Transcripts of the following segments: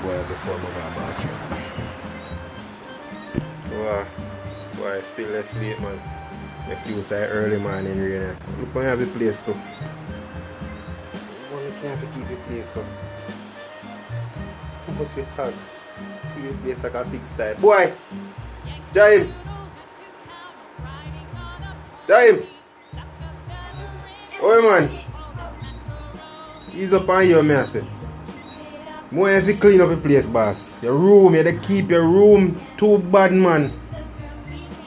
boy before I go bathroom. Boy, still asleep, man. Make use of early morning rain. Look how you have the place too. Only can't keep the place up. Must be hot. Keep the place like a pigsty. Boy! Jaime! Jaime! Oi, man! Ease up on you, man, I say. More if you clean up the place, boss. Your room, you have to keep your room too bad, man.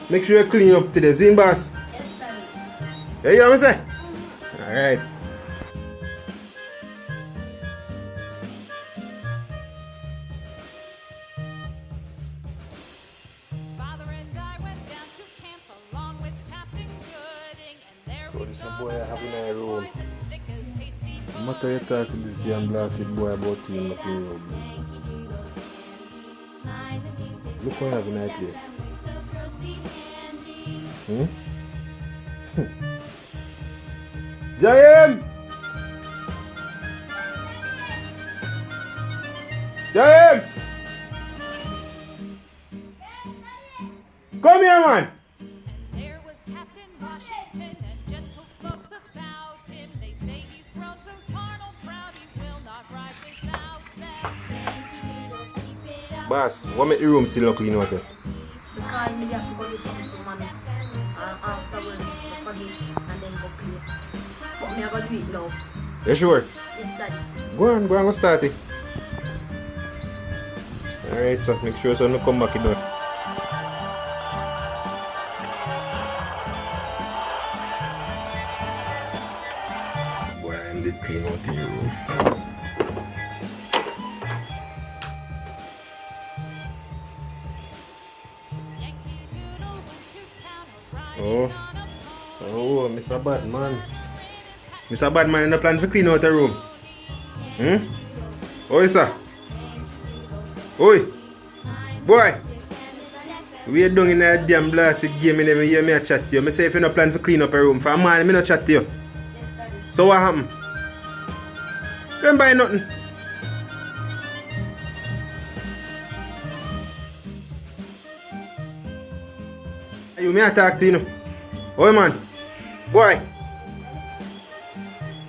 Make sure you clean up today, see, boss? You hear me say? Alright. So this is a boy I have in my room. No matter you talk to this damn blasted boy about cleaning up your room. Look what I have in my place. Jaime! Jaime! Come here, man! There was Captain Washington and gentle folks about him. They say he's grown so tarnal proud he will not ride without them. Boss, what make the room still not clean water? Because me have to go do something for mommy. After work, for me, and then go clean. But me have to do it now. You sure? Yes, daddy. Go on, go start it. Alright, so make sure so no come back again. Boy, I'm the clean out the room. Oh, Mr. Batman. Mr. Batman, in the plan to clean out the room. Oi, sir. Oi. Boy. We are down in that damn blasted game and you hear me a chat to you. I say if you no plan to clean up a room for a man, I no chat to you. So what happened? You don't buy nothing. You may talk to you. Oi, man. Boy.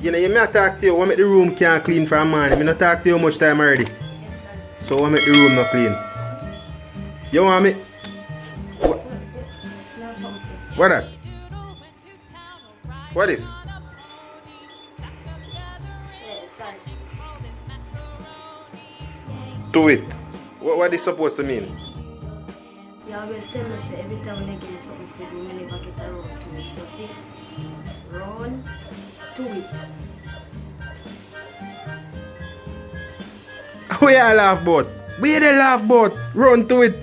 You know, you may talk to you. What make the room can't clean for a man? I not talk to you much time already. So what make the room not clean? You want me? What that? What is? Do it. What is supposed to mean? You always tell me say every time they give me something to do, you never get around to it. So see, run to it. We all laugh about. We they laugh about. Run to it.